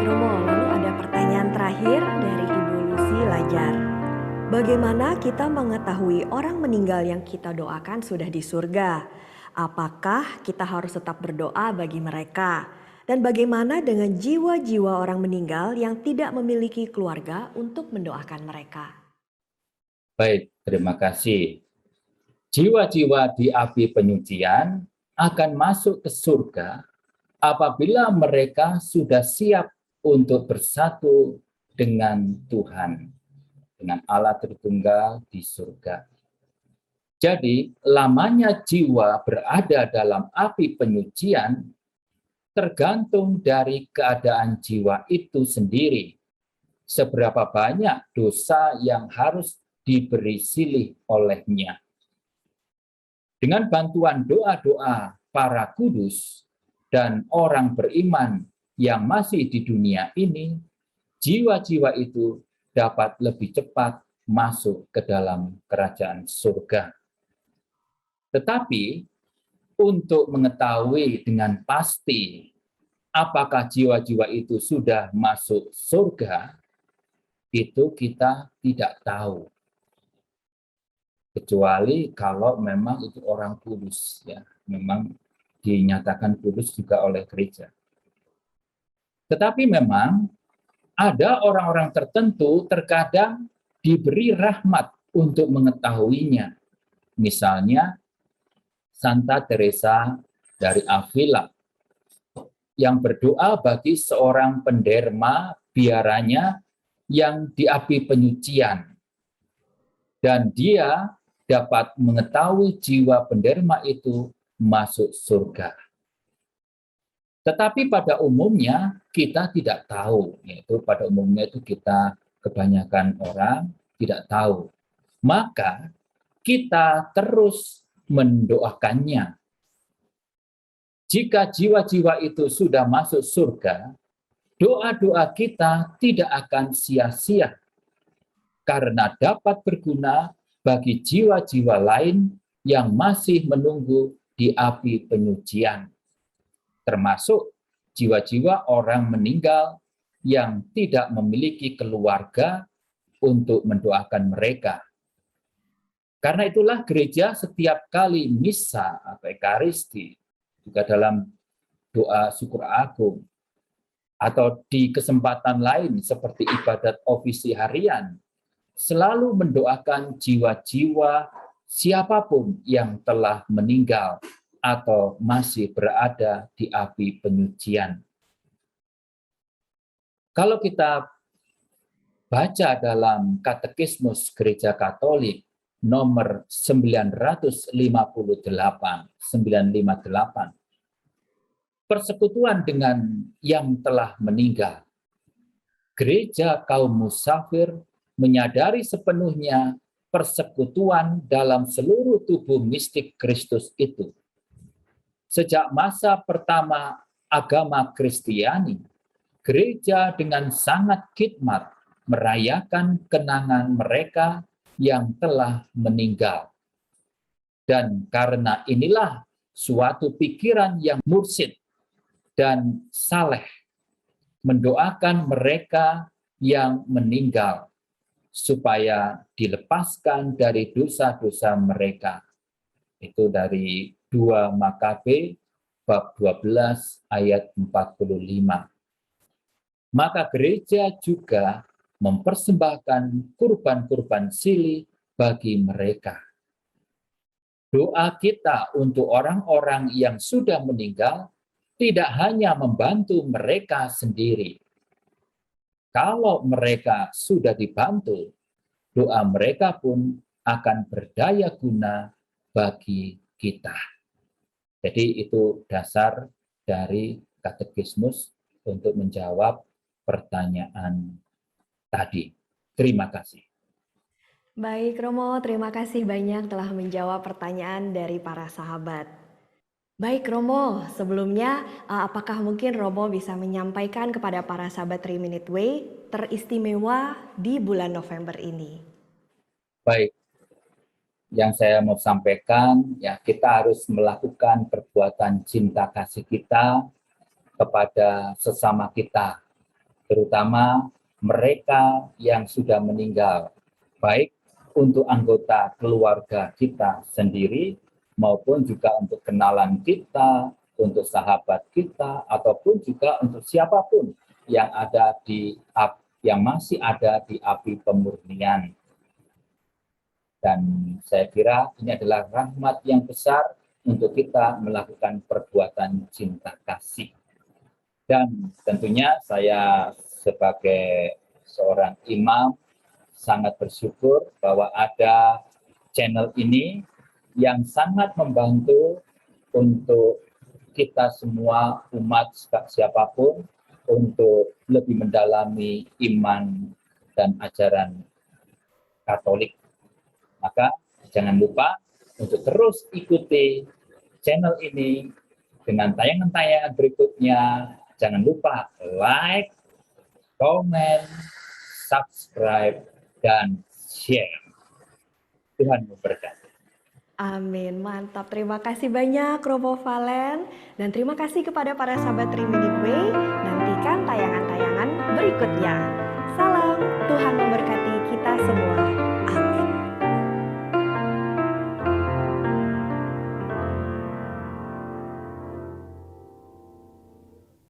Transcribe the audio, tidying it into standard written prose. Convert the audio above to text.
Romo, lalu ada pertanyaan terakhir dari Ibu Lucy Lajar. Bagaimana kita mengetahui orang meninggal yang kita doakan sudah di surga? Apakah kita harus tetap berdoa bagi mereka? Dan bagaimana dengan jiwa-jiwa orang meninggal yang tidak memiliki keluarga untuk mendoakan mereka? Baik, terima kasih. Jiwa-jiwa di api penyucian akan masuk ke surga apabila mereka sudah siap untuk bersatu dengan Tuhan, dengan Allah Tritunggal di surga. Jadi, lamanya jiwa berada dalam api penyucian tergantung dari keadaan jiwa itu sendiri. Seberapa banyak dosa yang harus diberi silih olehnya. Dengan bantuan doa-doa para kudus dan orang beriman yang masih di dunia ini, jiwa-jiwa itu dapat lebih cepat masuk ke dalam kerajaan surga. Tetapi untuk mengetahui dengan pasti apakah jiwa-jiwa itu sudah masuk surga, itu kita tidak tahu. Kecuali kalau memang itu orang kudus, ya, memang dinyatakan kudus juga oleh gereja. Tetapi memang ada orang-orang tertentu terkadang diberi rahmat untuk mengetahuinya. Misalnya Santa Teresa dari Avila yang berdoa bagi seorang penderma biaranya yang di api penyucian. Dan dia dapat mengetahui jiwa penderma itu masuk surga. Tetapi pada umumnya kita tidak tahu, yaitu pada umumnya itu kita kebanyakan orang tidak tahu. Maka kita terus mendoakannya. Jika jiwa-jiwa itu sudah masuk surga, doa-doa kita tidak akan sia-sia karena dapat berguna bagi jiwa-jiwa lain yang masih menunggu di api penyucian, termasuk jiwa-jiwa orang meninggal yang tidak memiliki keluarga untuk mendoakan mereka. Karena itulah gereja setiap kali misa atau ekaristi, juga dalam doa syukur agung, atau di kesempatan lain seperti ibadat ofisi harian, selalu mendoakan jiwa-jiwa siapapun yang telah meninggal atau masih berada di api penyucian. Kalau kita baca dalam Katekismus Gereja Katolik nomor 958, persekutuan dengan yang telah meninggal, gereja kaum musafir menyadari sepenuhnya persekutuan dalam seluruh tubuh mistik Kristus itu. Sejak masa pertama agama Kristiani, gereja dengan sangat khidmat merayakan kenangan mereka yang telah meninggal. Dan karena inilah suatu pikiran yang mursyid dan saleh mendoakan mereka yang meninggal supaya dilepaskan dari dosa-dosa mereka. Itu dari 2 Makabe bab 12 ayat 45. Maka gereja juga mempersembahkan kurban-kurban silih bagi mereka. Doa kita untuk orang-orang yang sudah meninggal tidak hanya membantu mereka sendiri. Kalau mereka sudah dibantu, doa mereka pun akan berdaya guna bagi kita. Jadi itu dasar dari katekismus untuk menjawab pertanyaan tadi. Terima kasih. Baik Romo, terima kasih banyak telah menjawab pertanyaan dari para sahabat. Baik Romo, sebelumnya apakah mungkin Romo bisa menyampaikan kepada para sahabat 3 Minute Way teristimewa di bulan November ini? Baik, yang saya mau sampaikan, ya kita harus melakukan perbuatan cinta kasih kita kepada sesama kita. terutama mereka yang sudah meninggal, baik untuk anggota keluarga kita sendiri maupun juga untuk kenalan kita, untuk sahabat kita, ataupun juga untuk siapapun yang ada yang masih ada di api pemurnian. Dan saya kira ini adalah rahmat yang besar untuk kita melakukan perbuatan cinta kasih. Dan tentunya saya sebagai seorang imam sangat bersyukur bahwa ada channel ini yang sangat membantu untuk kita semua umat siapapun untuk lebih mendalami iman dan ajaran Katolik. Maka jangan lupa untuk terus ikuti channel ini dengan tayangan-tayangan berikutnya. Jangan lupa like, comment, subscribe, dan share. Tuhan memberkati. Amin, mantap. Terima kasih banyak Robo Valen. Dan terima kasih kepada para sahabat Triminic Way. Nantikan tayangan-tayangan berikutnya. Salam, Tuhan memberkati kita semua.